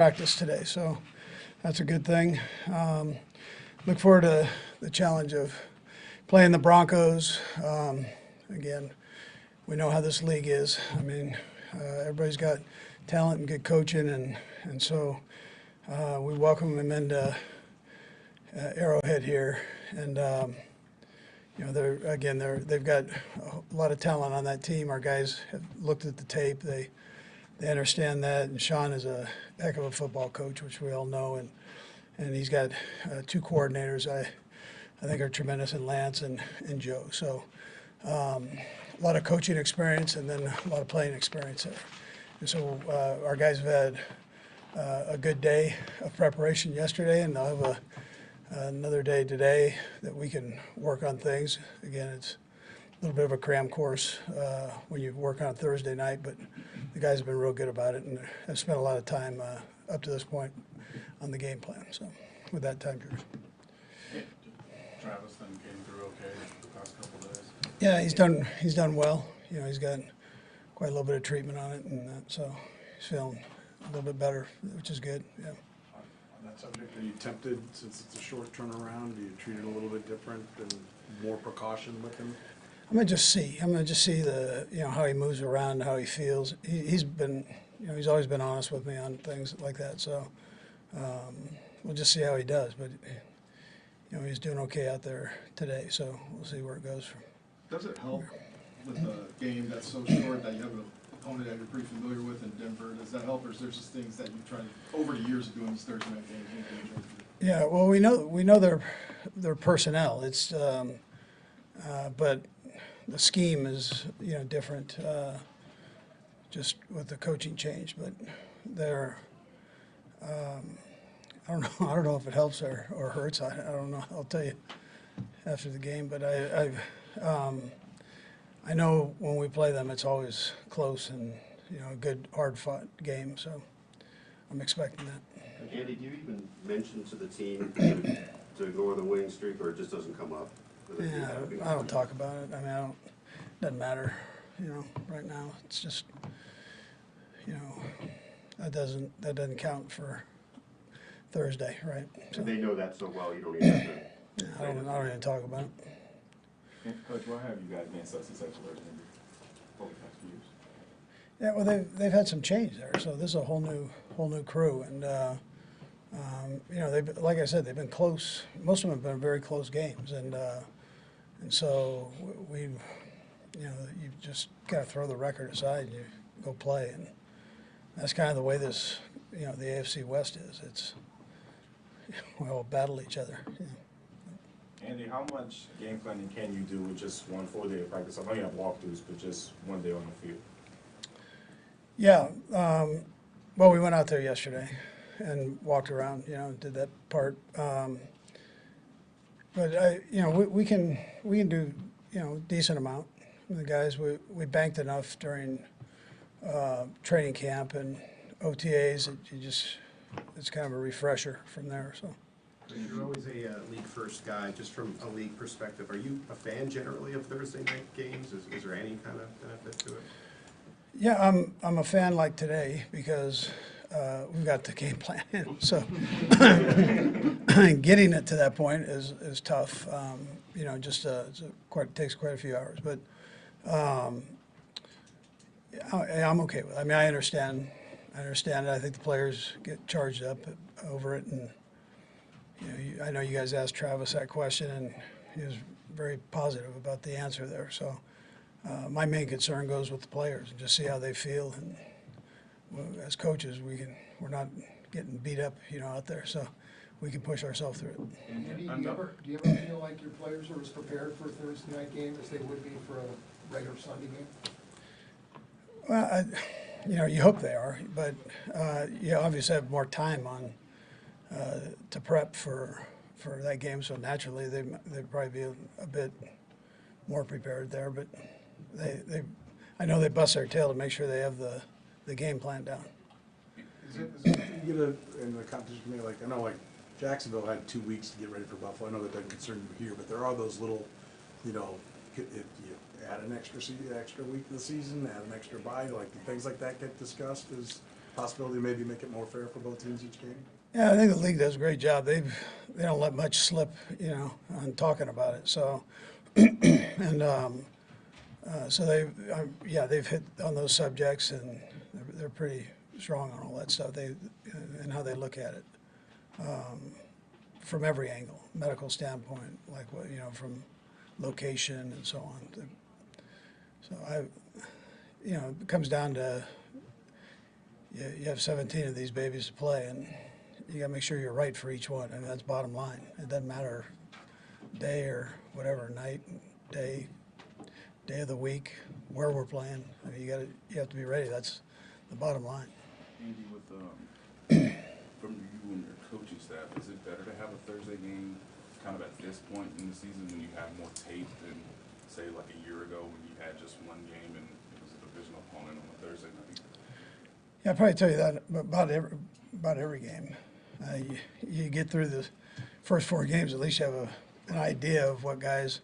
practice today, so that's a good thing. Look forward to the challenge of playing the Broncos. Again, we know how this league is. I mean, everybody's got talent and good coaching, and so we welcome them into Arrowhead here, and you know, they've got a lot of talent on that team. Our guys have looked at the tape. They understand that, and Sean is a heck of a football coach, which we all know, and he's got two coordinators I think are tremendous in Lance and Joe. So a lot of coaching experience and then a lot of playing experience there. And so our guys have had a good day of preparation yesterday, and they'll have another day today that we can work on things. Again, it's a little bit of a cram course when you work on Thursday night, but the guys have been real good about it and have spent a lot of time up to this point on the game plan. So with that time period. Yeah. Travis then came through okay the past couple of days. Yeah, he's done well. You know, he's got quite a little bit of treatment on it, and so he's feeling a little bit better, which is good. Yeah. On that subject, are you tempted, since it's a short turnaround, do you treat it a little bit different and more precaution with him? I'm gonna just see the, you know, how he moves around, how he feels. He's been, you know, he's always been honest with me on things like that. So we'll just see how he does. But you know, he's doing okay out there today. So we'll see where it goes from. Does it help with a game that's so short that you have an opponent that you're pretty familiar with in Denver? Does that help, or is there just things that you've tried over the years of doing these Thursday night games? Yeah, well, we know their personnel. It's but the scheme is, you know, different, just with the coaching change. But they're, I don't know if it helps or hurts. I don't know. I'll tell you after the game. But I know when we play them, it's always close and, you know, a good hard-fought game. So I'm expecting that. Andy, do you even mention to the team to ignore the winning streak, or it just doesn't come up? Yeah, I don't talk about it. I mean, doesn't matter, you know, right now. It's just, you know, that doesn't count for Thursday, right? So, and they know that so well, you don't even have to. yeah, I don't even talk about it. And Coach, why have you guys been so successful over the past few years? Yeah, well, they've had some change there, so this is a whole new crew, and you know, like I said, they've been close. Most of them have been very close games, and so we've, you know, you just got to throw the record aside and you go play, and that's kind of the way this, you know, the AFC West is. It's, we all battle each other. Yeah. Andy, how much game planning can you do with just one full day of practice? I know you have walkthroughs, but just one day on the field. Yeah, well, we went out there yesterday and walked around, you know, did that part. But you know, we can do, you know, decent amount. The guys, we banked enough during training camp and OTAs that it's kind of a refresher from there. So. You're always a league-first guy. Just from a league perspective, are you a fan generally of Thursday night games? Is there any kind of benefit to it? Yeah, I'm a fan like today because we've got the game plan in. So getting it to that point is tough. You know, just takes quite a few hours. But I'm okay with it. I mean, I understand it. I think the players get charged up over it, and you know, I know you guys asked Travis that question, and he was very positive about the answer there. So my main concern goes with the players and just see how they feel. And as coaches, we're not getting beat up, you know, out there, so we can push ourselves through it. Andy, do you ever feel like your players are as prepared for a Thursday night game as they would be for a regular Sunday game? Well, you know, you hope they are, but you obviously have more time on to prep for that game, so naturally they'd probably be a bit more prepared there. But I know they bust their tail to make sure they have the game plan down. Is it you get in the competition for me, like, I know, like, Jacksonville had 2 weeks to get ready for Buffalo. I know that doesn't concern you here, but there are those little, you know, if you add an extra week to the season, add an extra bye, like, things like that get discussed. possibility to maybe make it more fair for both teams each game? Yeah, I think the league does a great job. They don't let much slip, on talking about it. So, and so they've hit on those subjects, and they're pretty strong on all that stuff. And how they look at it from every angle, medical standpoint, like what from location and so on. So it comes down to you have 17 of these babies to play, and you got to make sure you're right for each one. I mean, that's bottom line. It doesn't matter day or whatever, night, day of the week, where we're playing. I mean, you have to be ready. That's the bottom line. Andy, with from you and your coaching staff, is it better to have a Thursday game kind of at this point in the season when you have more tape than say like a year ago when you had just one game and it was a divisional opponent on a Thursday night? Yeah, I'd probably tell you that about every game. You get through the first 4 games, at least you have an idea of what guys,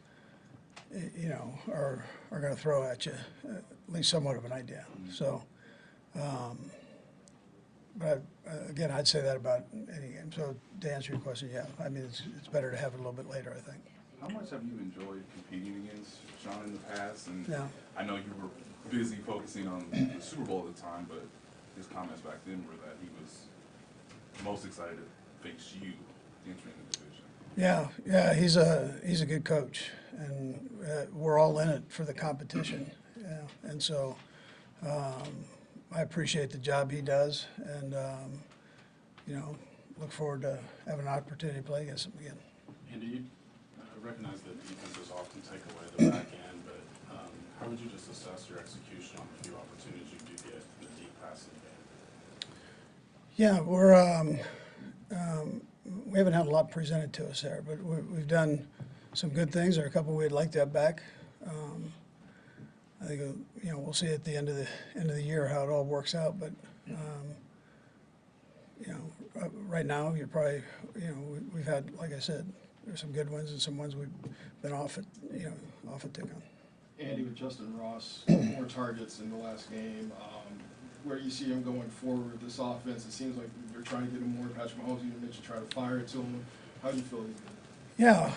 are going to throw at you, at least somewhat of an idea. So, but again, I'd say that about any game. So to answer your question, yeah, I mean it's better to have it a little bit later, I think. How much have you enjoyed competing against Sean in the past? And Yeah. I know you were busy focusing on the Super Bowl at the time, but his comments back then were that he was most excited to face you entering the division. Yeah, he's a good coach, and we're all in it for the competition. Yeah, and so I appreciate the job he does, and look forward to having an opportunity to play against him again. Andy, you recognize that defenses often take away the back end, but how would you just assess your execution on the few opportunities you do get in the deep passing game? Yeah, we haven't had a lot presented to us there, but we've done some good things. There are a couple we'd like to have back. I think we'll see at the end of the year how it all works out. But right now you're probably we've had, like I said, there's some good ones and some ones we've been off a tick on. Andy, with Justyn Ross, more targets in the last game. Where do you see him going forward with this offense? It seems like they're trying to get him more. Patrick Mahomes even mentioned trying to fire it to him. How do you feel he's doing? Yeah,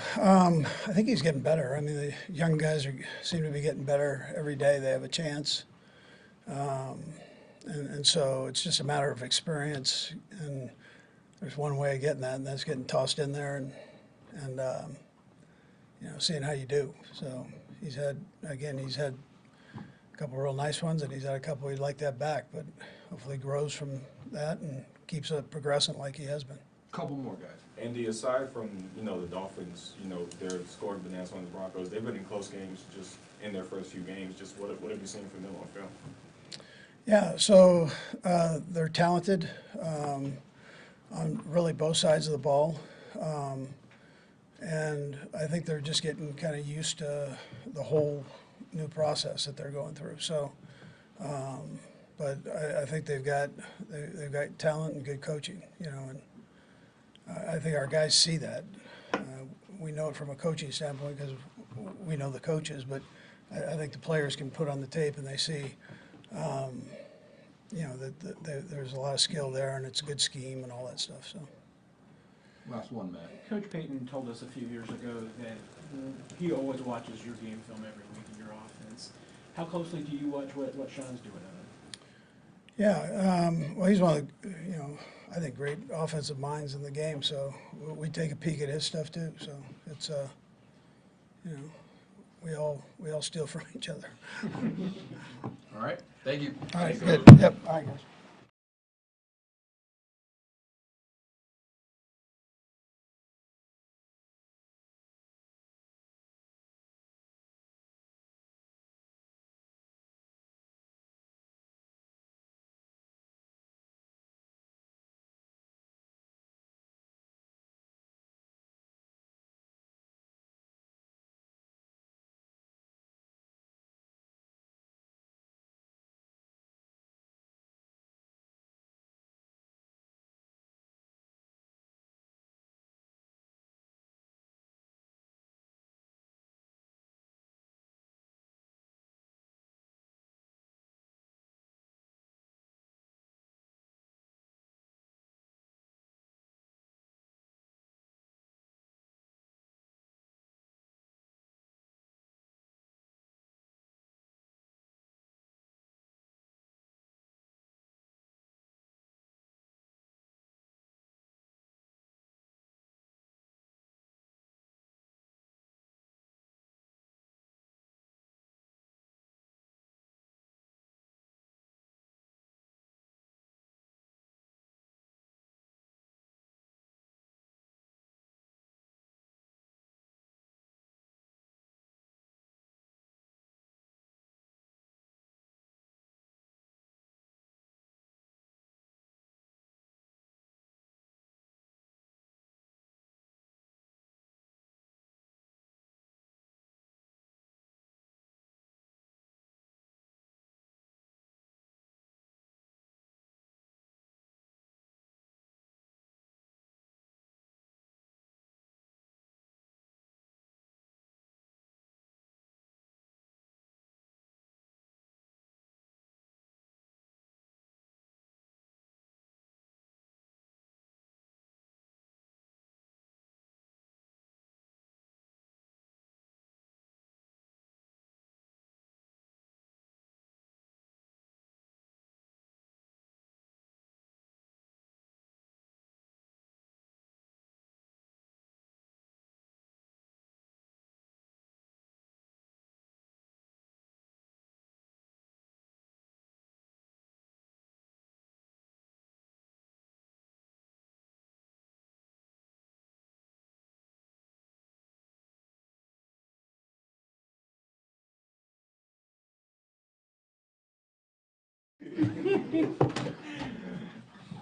I think he's getting better. I mean, the young guys seem to be getting better every day. They have a chance, and so it's just a matter of experience. And there's one way of getting that, and that's getting tossed in there and seeing how you do. So he's had a couple of real nice ones, and he's had a couple he'd like to have back, but hopefully grows from that and keeps it progressing like he has been. Couple more guys. Andy, aside from, the Dolphins, their scoring bonanza on the Broncos, they've been in close games just in their first few games. Just what have you seen from them on film? Yeah, so they're talented on really both sides of the ball. And I think they're just getting kind of used to the whole new process that they're going through. So, but I think they've got talent and good coaching, and I think our guys see that. We know it from a coaching standpoint because we know the coaches, but I think the players can put on the tape and they see, that there's a lot of skill there and it's a good scheme and all that stuff. So. Last one, Matt. Coach Payton told us a few years ago that he always watches your game film every week in your offense. How closely do you watch what Sean's doing on it? Yeah, well, he's one of the, I think great offensive minds in the game. So we take a peek at his stuff too. So it's, we all steal from each other. All right. Thank you. All right, good. Yep. All right, guys.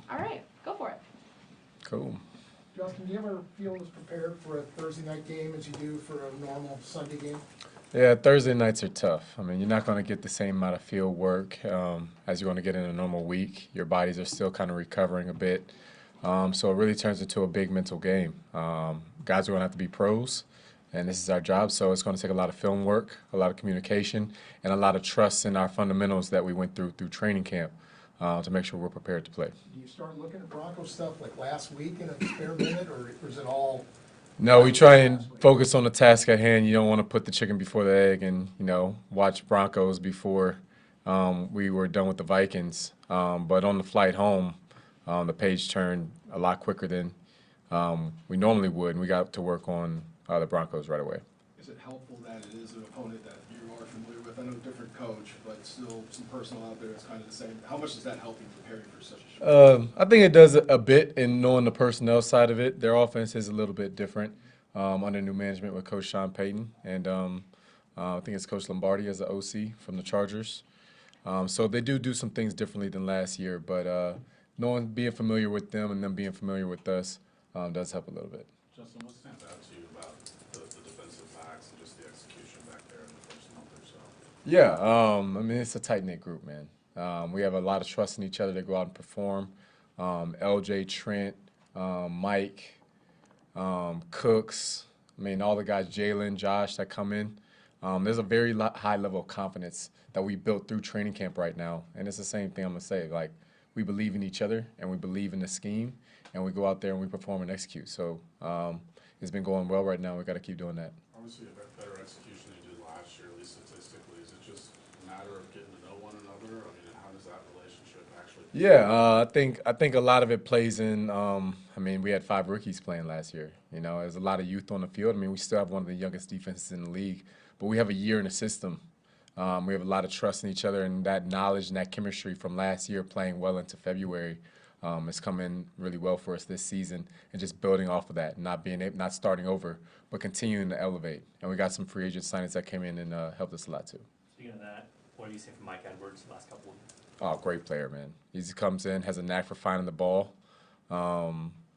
All right, go for it. Cool. Justin, do you ever feel as prepared for a Thursday night game as you do for a normal Sunday game? Yeah, Thursday nights are tough. I mean, you're not going to get the same amount of field work as you're going to get in a normal week. Your bodies are still kind of recovering a bit. So it really turns into a big mental game. Guys are going to have to be pros, and this is our job. So it's going to take a lot of film work, a lot of communication, and a lot of trust in our fundamentals that we went through training camp to make sure we're prepared to play. Do you start looking at Broncos stuff like last week in a spare minute, or is it all? No, we try and focus on the task at hand. You don't want to put the chicken before the egg and, watch Broncos before we were done with the Vikings. But on the flight home, the page turned a lot quicker than we normally would, and we got to work on the Broncos right away. Is it helpful that it is an opponent that you are familiar with? I know different coach, but still some personnel out there that's kind of the same. How much does that help you preparing for such a show? I think it does a bit in knowing the personnel side of it. Their offense is a little bit different under new management with Coach Sean Payton, and I think it's Coach Lombardi as the OC from the Chargers. So they do some things differently than last year, but being familiar with them and them being familiar with us does help a little bit. Justin, what stands out to you about the defensive backs and just the execution back there in the first month or so? Yeah, I mean, it's a tight-knit group, man. We have a lot of trust in each other to go out and perform. LJ, Trent, Mike, Cooks, I mean, all the guys, Jalen, Josh, that come in. There's a very high level of confidence that we built through training camp right now. And it's the same thing I'm going to say. Like, we believe in each other, and we believe in the scheme, and we go out there and we perform and execute. So it's been going well right now. We got to keep doing that. Obviously, a better execution than you did last year, at least statistically. Is it just a matter of getting to know one another? I mean, how does that relationship actually? Yeah, I think a lot of it plays in. I mean, we had 5 rookies playing last year. There's a lot of youth on the field. I mean, we still have one of the youngest defenses in the league, but we have a year in the system. We have a lot of trust in each other, and that knowledge and that chemistry from last year playing well into February has come in really well for us this season, and just building off of that, not starting over, but continuing to elevate. And we got some free agent signings that came in and helped us a lot too. Speaking of that, what have you seen from Mike Edwards the last couple of weeks? Oh, great player, man. He just comes in, has a knack for finding the ball.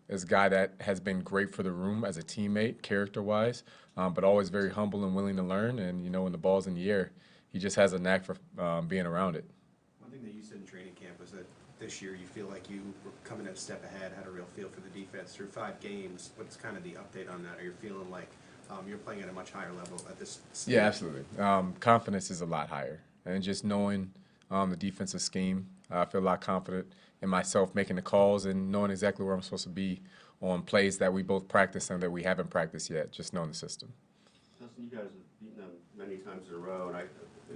Is a guy that has been great for the room as a teammate, character-wise, but always very humble and willing to learn. And, when the ball's in the air, he just has a knack for being around it. One thing that you said in training camp was that this year you feel like you were coming a step ahead, had a real feel for the defense through 5 games. What's kind of the update on that? Are you feeling like you're playing at a much higher level at this stage? Yeah, absolutely. Confidence is a lot higher. And just knowing the defensive scheme, I feel a lot confident in myself making the calls and knowing exactly where I'm supposed to be on plays that we both practice and that we haven't practiced yet, just knowing the system. Justin, you guys have beaten them many times in a row, and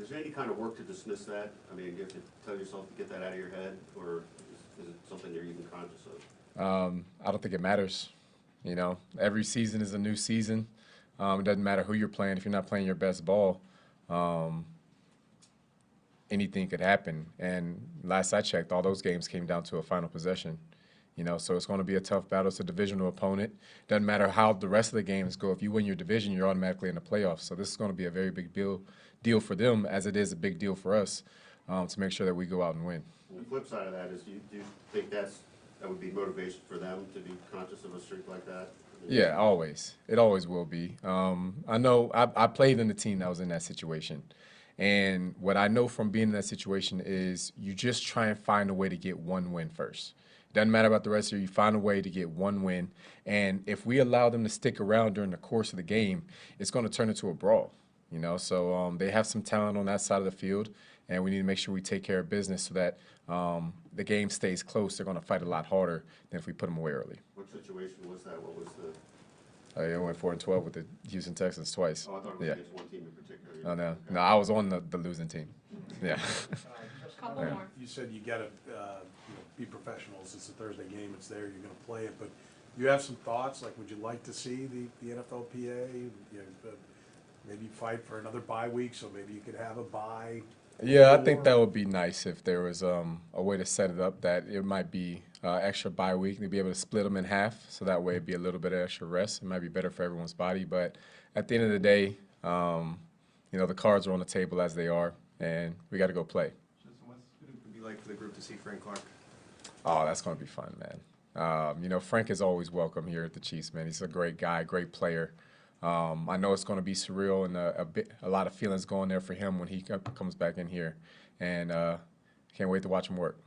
is there any kind of work to dismiss that? I mean, do you have to tell yourself to get that out of your head, or is it something you're even conscious of? I don't think it matters. Every season is a new season. It doesn't matter who you're playing. If you're not playing your best ball, anything could happen. And last I checked, all those games came down to a final possession. So it's going to be a tough battle. It's a divisional opponent. Doesn't matter how the rest of the games go. If you win your division, you're automatically in the playoffs. So this is going to be a very big deal for them, as it is a big deal for us to make sure that we go out and win. And the flip side of that is, do you think that would be motivation for them to be conscious of a streak like that? Yeah, always. It always will be. I know I played in the team that was in that situation. And what I know from being in that situation is you just try and find a way to get one win first. Doesn't matter about the rest of you. You find a way to get one win. And if we allow them to stick around during the course of the game, it's going to turn into a brawl. So they have some talent on that side of the field, and we need to make sure we take care of business so that the game stays close. They're going to fight a lot harder than if we put them away early. What situation was that? What was the... I went 4-12 with the Houston Texans twice. Oh, I thought it was against one team in particular. Oh, no, I was on the losing team. Yeah. Couple Yeah. more. You said you got to be professionals. It's a Thursday game. It's there. You're going to play it. But you have some thoughts? Like, would you like to see the NFLPA maybe fight for another bye week, so maybe you could have a bye? Yeah, I think that would be nice if there was a way to set it up that it might be extra bye week and to be able to split them in half, so that way it'd be a little bit of extra rest. It might be better for everyone's body, but at the end of the day, the cards are on the table as they are, and we got to go play. Justin, what's going to be you like for the group to see Frank Clark? Oh, that's going to be fun, man. You know, Frank is always welcome here at the Chiefs, man. He's a great guy, great player. I know it's going to be surreal and a lot of feelings going there for him when he comes back in here. And can't wait to watch him work.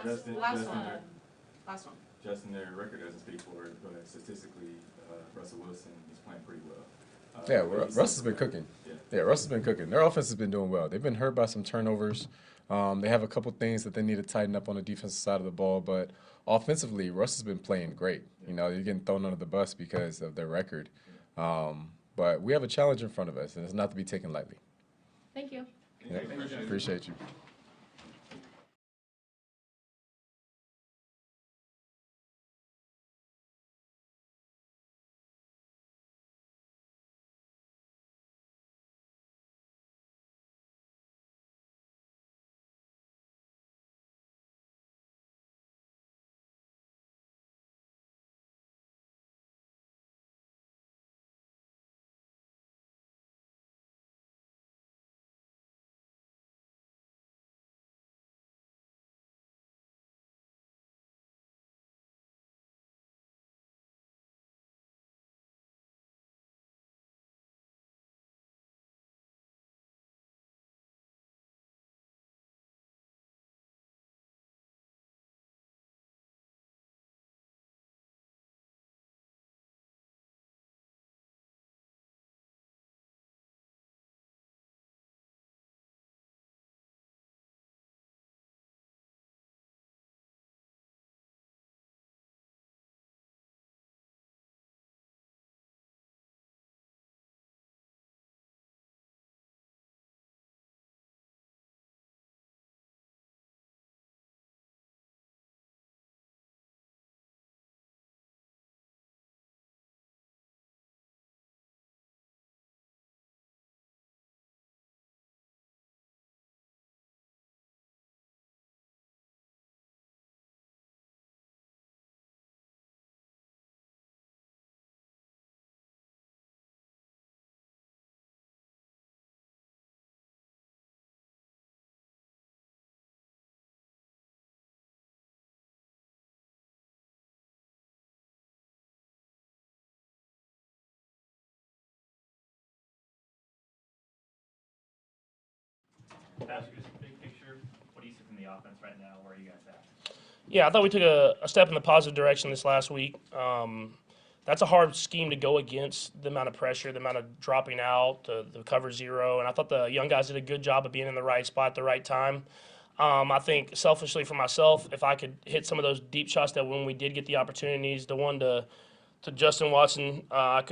Last one. Justin, their record doesn't speak for it, but statistically, Russell Wilson is playing pretty well. Yeah, Russ has been cooking. Yeah, Russ has been cooking. Their offense has been doing well. They've been hurt by some turnovers. They have a couple things that they need to tighten up on the defensive side of the ball, but offensively, Russ has been playing great. You know, they're getting thrown under the bus because of their record. But we have a challenge in front of us, and it's not to be taken lightly. Thank you. Yeah, appreciate you. Patrick, just big picture, what do you see from the offense right now? Where are you guys at? Yeah, I thought we took a step in the positive direction this last week. That's a hard scheme to go against, the amount of pressure, the amount of dropping out, the cover zero, and I thought the young guys did a good job of being in the right spot at the right time. I think selfishly for myself, if I could hit some of those deep shots that when we did get the opportunities, the one to Justyn Watson, I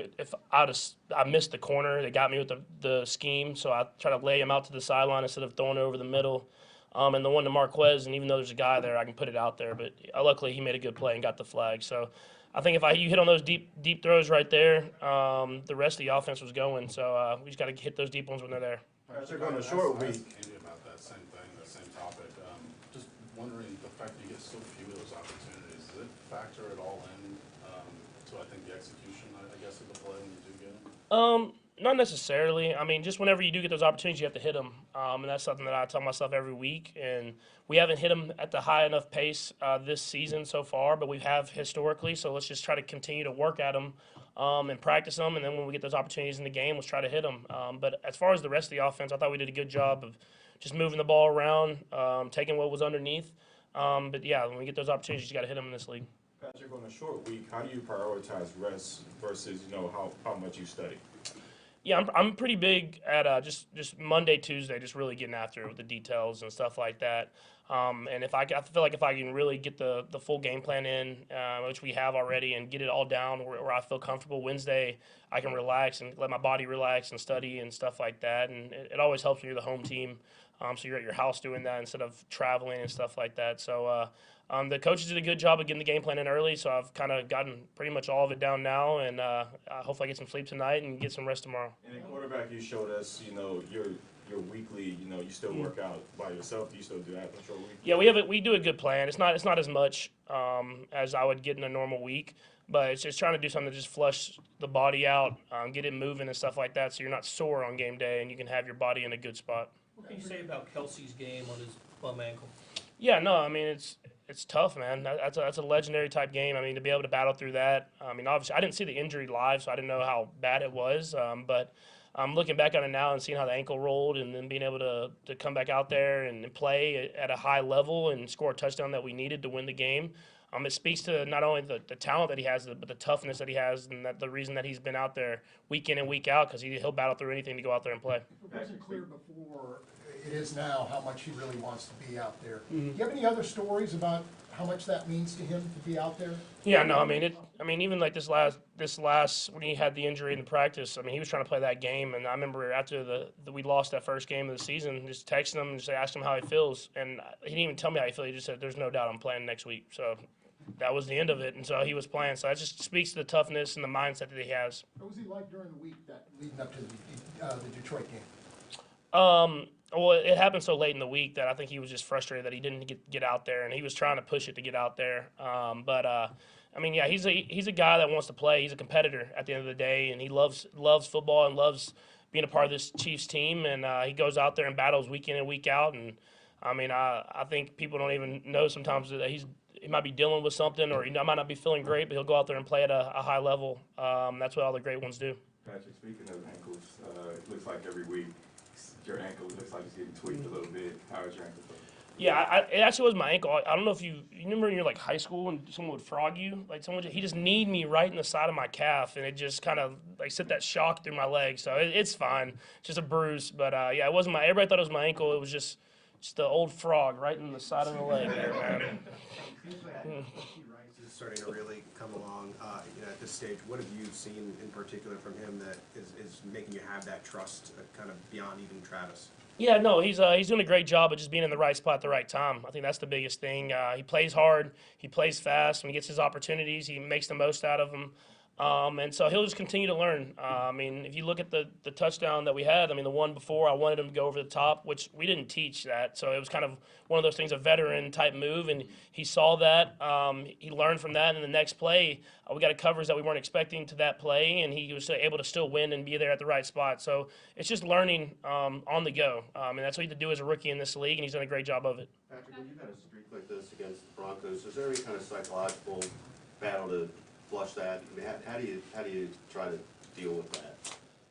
missed the corner. They got me with the scheme, so I try to lay him out to the sideline instead of throwing it over the middle. And the one to Marquez, and even though there's a guy there, I can put it out there. But luckily, he made a good play and got the flag. So I think if you hit on those deep throws right there, the rest of the offense was going. So we just got to hit those deep ones when they're there. Patrick, on a short week. Andy about that same thing, that same topic. Just wondering, the fact that you get so few of those opportunities, does it factor at all in to, I think, the execution, I guess, of the play when you do get them? Not necessarily. I mean, just whenever you do get those opportunities, you have to hit them. And that's something that I tell myself every week. And we haven't hit them at the high enough pace this season so far, but we have historically. So let's just try to continue to work at them and practice them. And then when we get those opportunities in the game, let's try to hit them. But as far as the rest of the offense, I thought we did a good job of just moving the ball around, taking what was underneath. But, yeah, when we get those opportunities, you got to hit them in this league. Patrick, on a short week, how do you prioritize rest versus, how much you study? Yeah, I'm pretty big at just Monday, Tuesday, just really getting after it with the details and stuff like that. And I feel like if I can really get the full game plan in, which we have already, and get it all down where I feel comfortable, Wednesday I can relax and let my body relax and study and stuff like that. And it always helps when you're the home team, so you're at your house doing that instead of traveling and stuff like that. So the coaches did a good job of getting the game plan in early, so I've kind of gotten pretty much all of it down now, and hopefully I get some sleep tonight and get some rest tomorrow. And in quarterback, you showed us, your weekly, you still work out by yourself. Do you still do that on a short week? Yeah, we do a good plan. It's not as much as I would get in a normal week, but it's just trying to do something to just flush the body out, get it moving and stuff like that, so you're not sore on game day and you can have your body in a good spot. What can you say about Kelsey's game on his bum ankle? Yeah, no, I mean it's tough, man. That's a legendary type game. I mean, to be able to battle through that. I mean, obviously, I didn't see the injury live, so I didn't know how bad it was. But I'm looking back on it now and seeing how the ankle rolled, and then being able to come back out there and play at a high level and score a touchdown that we needed to win the game. It speaks to not only the talent that he has, but the toughness that he has, and that the reason that he's been out there week in and week out, because he'll battle through anything to go out there and play. It wasn't clear before, it is now, how much he really wants to be out there. Do you have any other stories about how much that means to him to be out there? Yeah, no, I mean, even like this last when he had the injury in the practice, I mean, he was trying to play that game, and I remember after we lost that first game of the season, just texting him and just asking him how he feels, and he didn't even tell me how he feels. He just said, "There's no doubt I'm playing next week." So that was the end of it, and so he was playing. So that just speaks to the toughness and the mindset that he has. What was he like during the week that leading up to the Detroit game? Well, it happened so late in the week that I think he was just frustrated that he didn't get out there, and he was trying to push it to get out there. I mean, yeah, he's a guy that wants to play. He's a competitor at the end of the day, and he loves football and loves being a part of this Chiefs team. And he goes out there and battles week in and week out. And I mean, I think people don't even know sometimes that he might be dealing with something, or he might not be feeling great, but he'll go out there and play at a high level. That's what all the great ones do. Patrick, speaking of ankles, it looks like every week your ankle looks like it's getting tweaked a little bit. How is your ankle feeling? Yeah, it actually was my ankle. I don't know if you remember in your like high school when someone would frog you, like he just kneed me right in the side of my calf, and it just kind of like sent that shock through my leg. So it's fine, just a bruise. But yeah, it wasn't everybody thought it was my ankle. It was just the old frog right in the side of the leg there, man. Is starting to really come along, at this stage. What have you seen in particular from him that is making you have that trust, kind of beyond even Travis? Yeah, no, he's doing a great job of just being in the right spot at the right time. I think that's the biggest thing. He plays hard, he plays fast. When he gets his opportunities, he makes the most out of them. And so he'll just continue to learn. I mean, if you look at the touchdown that we had, I mean, the one before, I wanted him to go over the top, which we didn't teach that. So it was kind of one of those things, a veteran-type move, and he saw that. He learned from that, and the next play, we got a coverage that we weren't expecting to that play, and he was able to still win and be there at the right spot. So it's just learning on the go. And that's what you have to do as a rookie in this league, and he's done a great job of it. Patrick, when you've had a streak like this against the Broncos, is there any kind of psychological battle to flush that? I mean, how do you try to deal with that?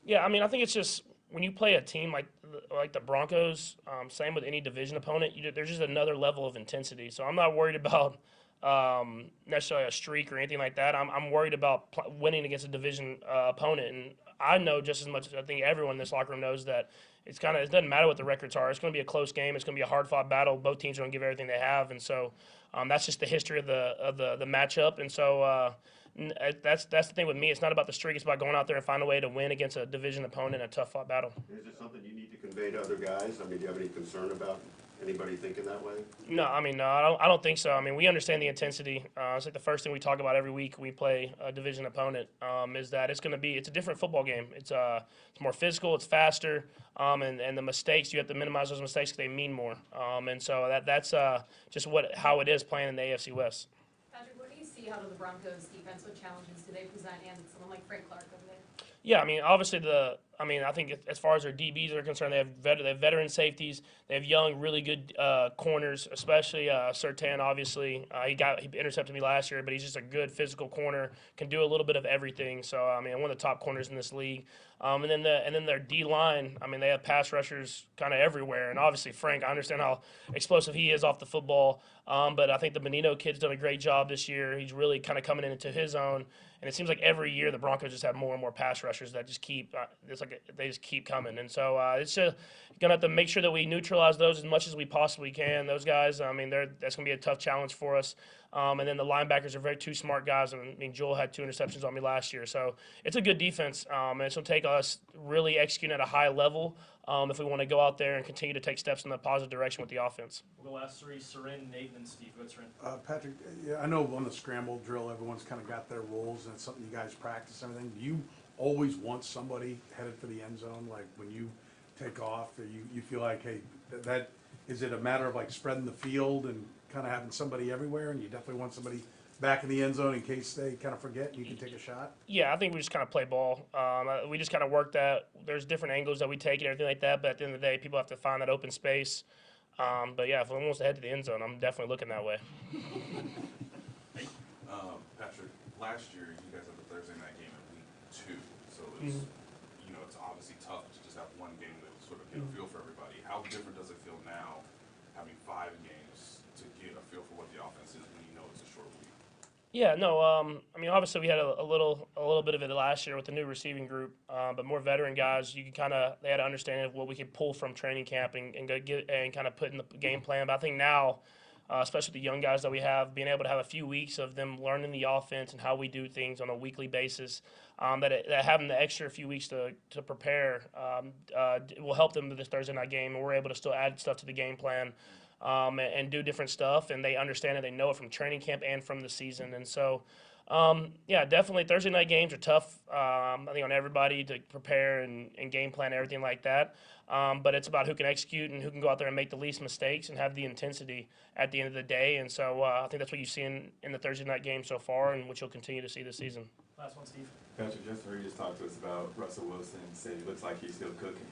Yeah, I mean, I think it's just when you play a team like the Broncos, same with any division opponent, there's just another level of intensity. So I'm not worried about necessarily a streak or anything like that. I'm worried about winning against a division opponent, and I know just as much as I think everyone in this locker room knows that it doesn't matter what the records are. It's going to be a close game. It's going to be a hard-fought battle. Both teams are going to give everything they have, and so that's just the history of the matchup. And so that's the thing with me. It's not about the streak. It's about going out there and find a way to win against a division opponent in a tough-fought battle. Is it something you need to convey to other guys? I mean, do you have any concern about anybody thinking that way? No, I mean, no, I don't think so. I mean, we understand the intensity. It's like the first thing we talk about every week we play a division opponent is that it's a different football game. It's more physical, it's faster, and the mistakes, you have to minimize those mistakes because they mean more. And so that's just how it is playing in the AFC West. Patrick, what do you see out of the Broncos defense? What challenges do they present, and someone like Frank Clark over there? Yeah, I mean, obviously I think as far as their DBs are concerned, they have veteran safeties. They have young, really good corners, especially Surtain. Obviously, he intercepted me last year, but he's just a good physical corner. Can do a little bit of everything. So I mean, one of the top corners in this league. And then their D line. I mean, they have pass rushers kind of everywhere. And obviously, Frank, I understand how explosive he is off the football. But I think the Benino kid's done a great job this year. He's really kind of coming into his own. And it seems like every year the Broncos just have more and more pass rushers that just keep they just keep coming. And so it's going to have to make sure that we neutralize those as much as we possibly can. Those guys, I mean, that's going to be a tough challenge for us. And then the linebackers are two smart guys. I mean, Joel had 2 interceptions on me last year. So it's a good defense. And it's going to take us really executing at a high level if we want to go out there and continue to take steps in the positive direction with the offense. We'll go last 3, Seren, Nathan, and Steve. Go Seren. Patrick, yeah, I know on the scramble drill, everyone's kind of got their rules, and it's something you guys practice and everything. Do you always want somebody headed for the end zone, like when you take off, or you feel like, hey, that is it a matter of like spreading the field and kind of having somebody everywhere, and you definitely want somebody back in the end zone in case they kind of forget and you can take a shot? Yeah, I think we just kind of play ball. We just kind of work that. There's different angles that we take and everything like that, but at the end of the day, people have to find that open space. But yeah, if we almost head to the end zone, I'm definitely looking that way. Patrick, last year you guys had the Thursday night game in week 2, so it's it's obviously tough to just have one game that sort of get a feel for everybody. How different does it feel now having 5 games to get a feel for what the offense is when you know it's a short week? Yeah, no. I mean, obviously we had a little bit of it last year with the new receiving group, but more veteran guys. You could they had an understanding of what we could pull from training camp and go get and kind of put in the game plan. But I think now, especially the young guys that we have, being able to have a few weeks of them learning the offense and how we do things on a weekly basis, that having the extra few weeks to prepare will help them with this Thursday night game, and we're able to still add stuff to the game plan. And do different stuff, and they understand it. They know it from training camp and from the season, and so, yeah, definitely Thursday night games are tough. I think on everybody to prepare and game plan and everything like that. But it's about who can execute and who can go out there and make the least mistakes and have the intensity at the end of the day. And so I think that's what you've seen in the Thursday night game so far, and which you'll continue to see this season. Last one, Steve. Patrick, Justin Reid just talked to us about Russell Wilson, said he looks like he's still cooking.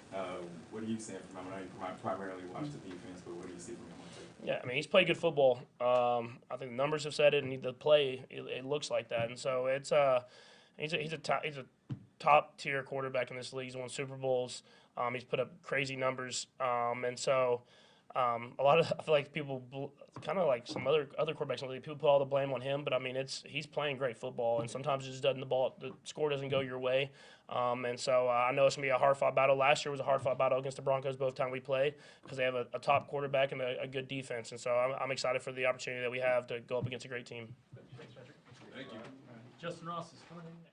What are you seeing from him? I know you primarily watch the defense, but what do you see from him on tape? Yeah, I mean, he's played good football. I think the numbers have said it, and the play, it looks like that. And so he's a top tier quarterback in this league. He's won Super Bowls. He's put up crazy numbers, and so I feel like people kind of like some other quarterbacks in the league. People put all the blame on him, but I mean he's playing great football, and sometimes it just the score doesn't go your way. And so I know it's gonna be a hard fought battle. Last year was a hard fought battle against the Broncos both time we played because they have a top quarterback and a good defense. And so I'm excited for the opportunity that we have to go up against a great team. Thanks, Patrick. Thank you. Justyn Ross is coming in next.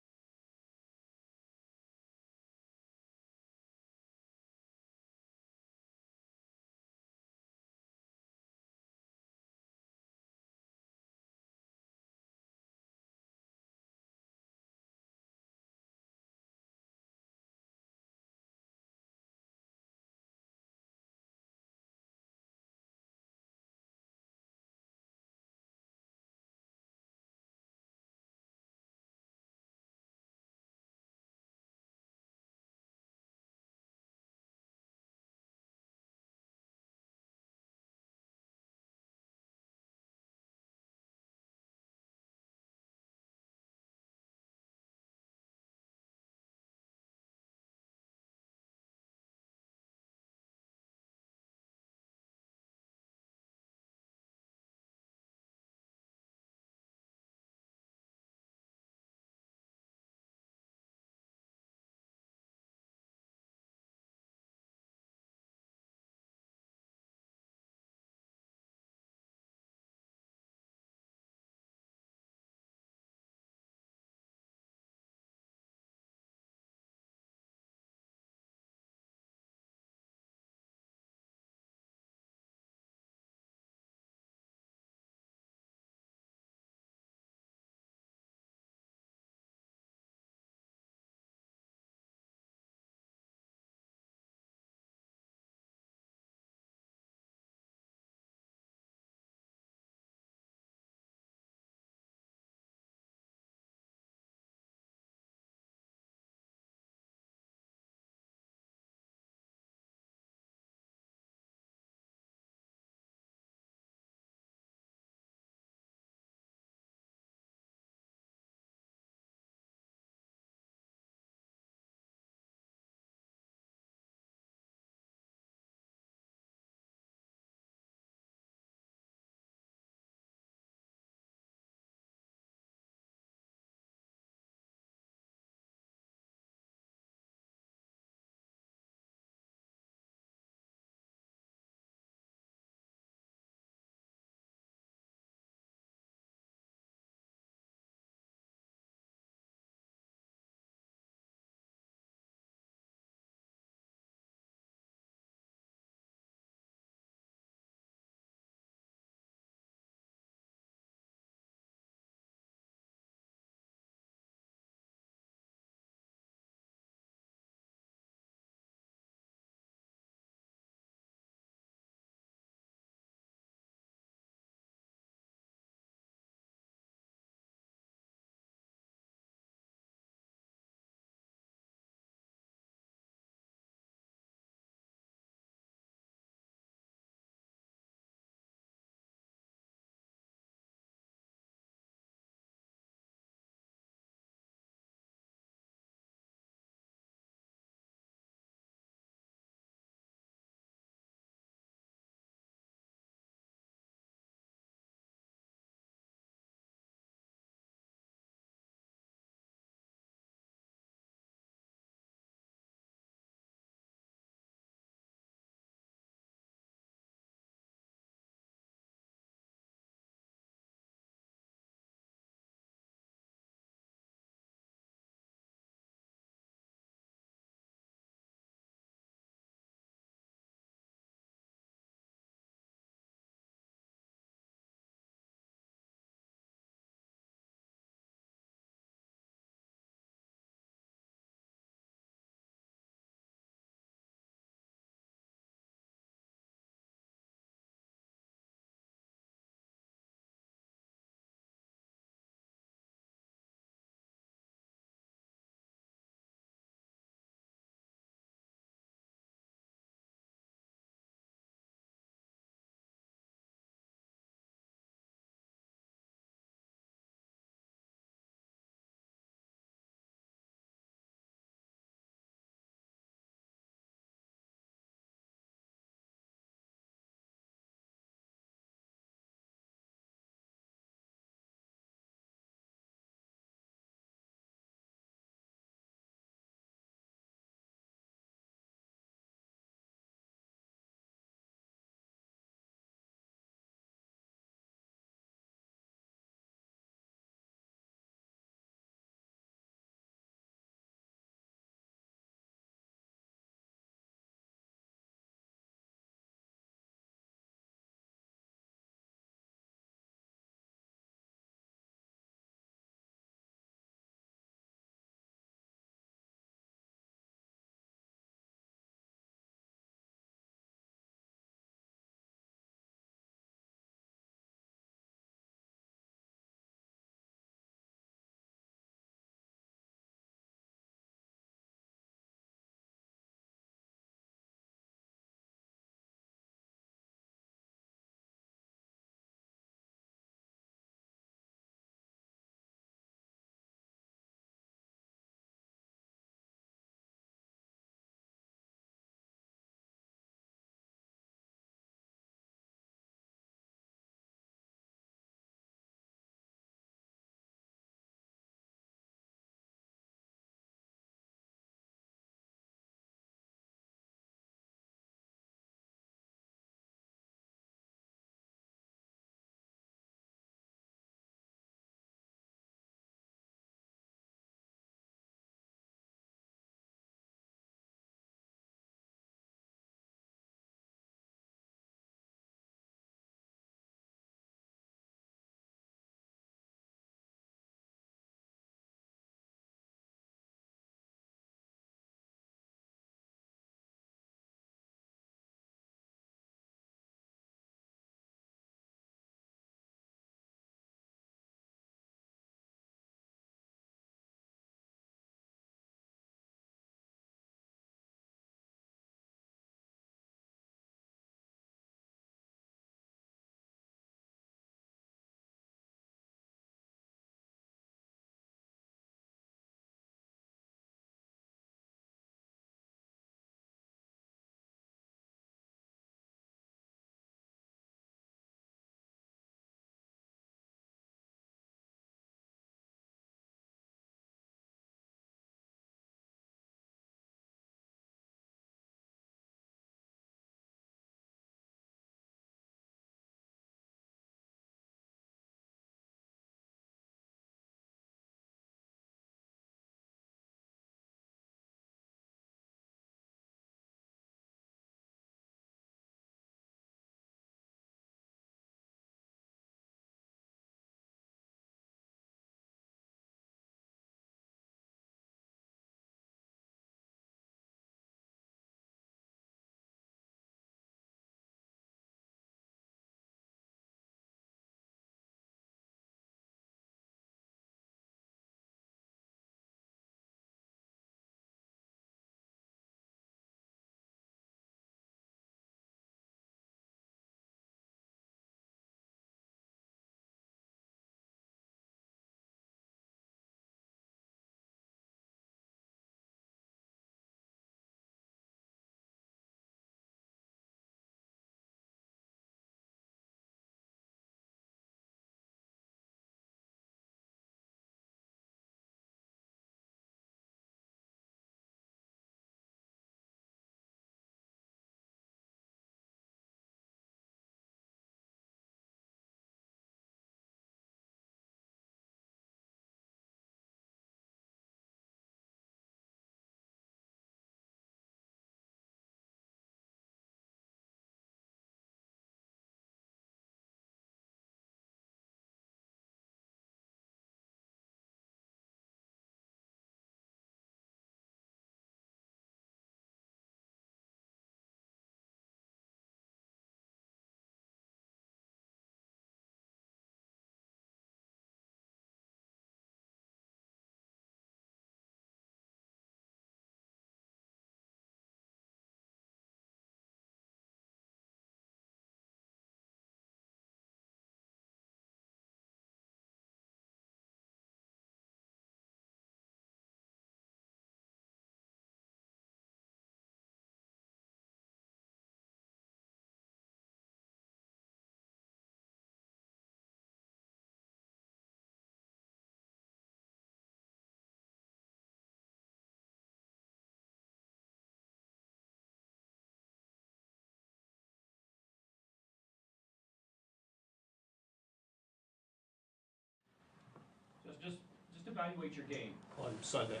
evaluate your game on Sunday?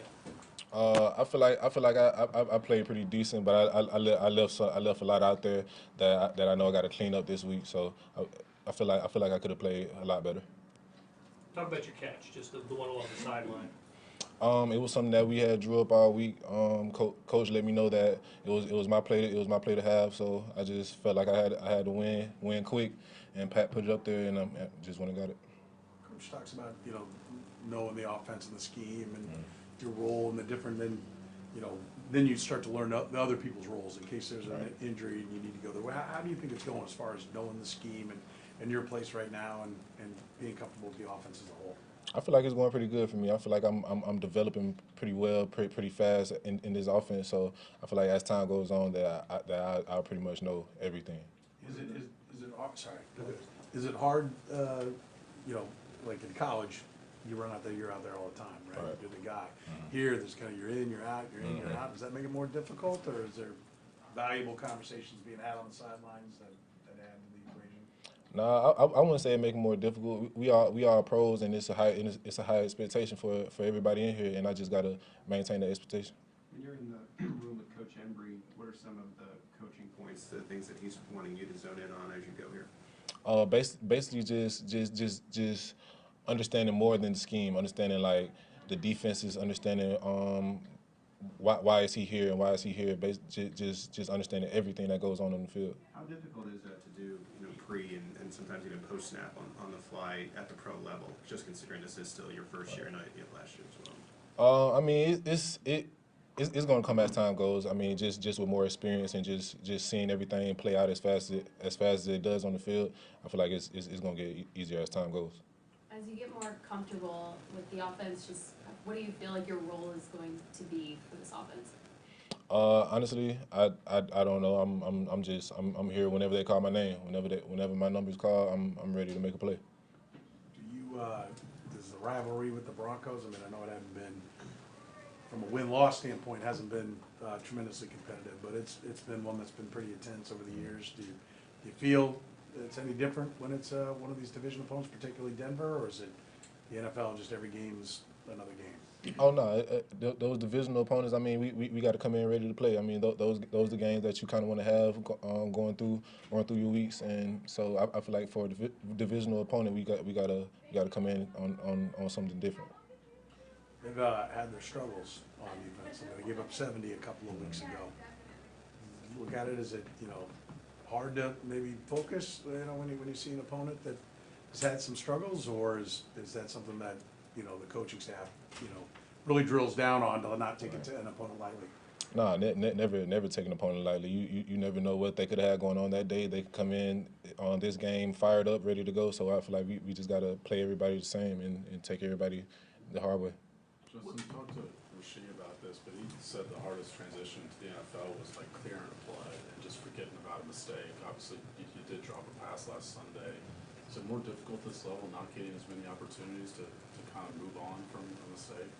I feel like I played pretty decent, but I left a lot out there that I know I got to clean up this week. So I feel like I could have played a lot better. Talk about your catch, just the one along the sideline. It was something that we had drew up all week. Coach let me know that it was my play. It was my play to have. So I just felt like I had to win quick, and Pat put it up there, and I just went and got it. Coach talks about, knowing the offense and the scheme and your role and the different, then you start to learn the other people's roles in case there's an injury and you need to go there. How do you think it's going as far as knowing the scheme and your place right now and being comfortable with the offense as a whole? I feel like it's going pretty good for me. I feel like I'm developing pretty well, pretty fast in this offense. So I feel like as time goes on that I'll pretty much know everything. Is it hard, like in college, you're out there all the time, right? You're the guy. Here, there's kind of you're in, you're out, you're in, you're out. Does that make it more difficult, or is there valuable conversations being had on the sidelines that add to the equation? No, I wouldn't say it make it more difficult. We are pros, and it's a high expectation for everybody in here, and I just gotta maintain that expectation. When you're in the room with Coach Embry, what are some of the coaching points, the things that he's wanting you to zone in on as you go here? Basically just understanding more than the scheme, understanding like the defenses, understanding why is he here and why is he here. Just understanding everything that goes on the field. How difficult is that to do, pre and sometimes even post snap on the fly at the pro level? Just considering this is still your first year, and last year as well. I mean, it's going to come as time goes. I mean, just with more experience and just seeing everything play out as fast as it does on the field. I feel like it's going to get easier as time goes. As you get more comfortable with the offense, just what do you feel like your role is going to be for this offense? Honestly, I don't know. I'm here whenever they call my name. Whenever my number's called, I'm ready to make a play. Does the rivalry with the Broncos? I mean, I know it hasn't been, from a win-loss standpoint, hasn't been tremendously competitive, but it's been one that's been pretty intense over the years. Do you feel it's any different when it's one of these division opponents, particularly Denver, or is it the NFL, just every game's another game? Oh no, those divisional opponents. I mean, we got to come in ready to play. I mean, those are the games that you kind of want to have going through your weeks, and so I feel like for a divisional opponent, we got to come in on something different. They've had their struggles on defense. They gave up 70 a couple of weeks ago. Look at it, is it hard to maybe focus when you see an opponent that has had some struggles, or is that something that the coaching staff really drills down on to not take an opponent lightly? Nah, never take an opponent lightly. You never know what they could have had going on that day. They could come in on this game fired up, ready to go. So I feel like we just got to play everybody the same and take everybody the hard way. Justin, talk to Rasheed about this, but he said the hardest transition to the NFL was like clearing a play and just forgetting about a mistake. Obviously, you did drop a pass last Sunday. Is it more difficult at this level, not getting as many opportunities to kind of move on from a mistake?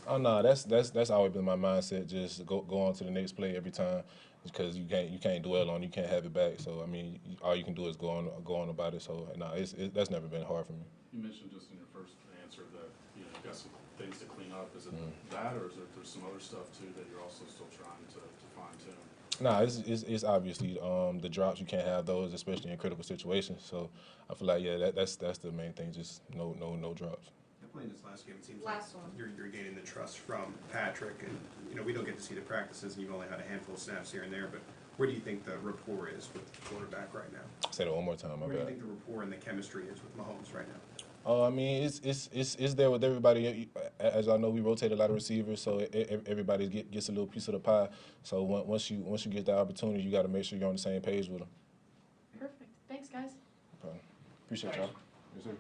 Oh no, that's always been my mindset. Just go on to the next play every time, because you can't dwell on it, you can't have it back. So I mean, all you can do is go on about it. So no, that's never been hard for me. You mentioned just in your first answer that you got some things to clean up. Is it that, or is there's some other stuff too that you're also still trying to fine tune? No, it's obviously the drops. You can't have those, especially in critical situations. So I feel like that's the main thing. Just no drops. Playing this last game, it seems like you're gaining the trust from Patrick, and we don't get to see the practices, and you've only had a handful of snaps here and there. But where do you think the rapport is with the quarterback right now? Say that one more time. Where do you think the rapport and the chemistry is with Mahomes right now? I mean, it's there with everybody. As I know, we rotate a lot of receivers, so everybody gets a little piece of the pie. So once you get the opportunity, you got to make sure you're on the same page with them. Perfect. Thanks, guys. Appreciate y'all. Yes, sir.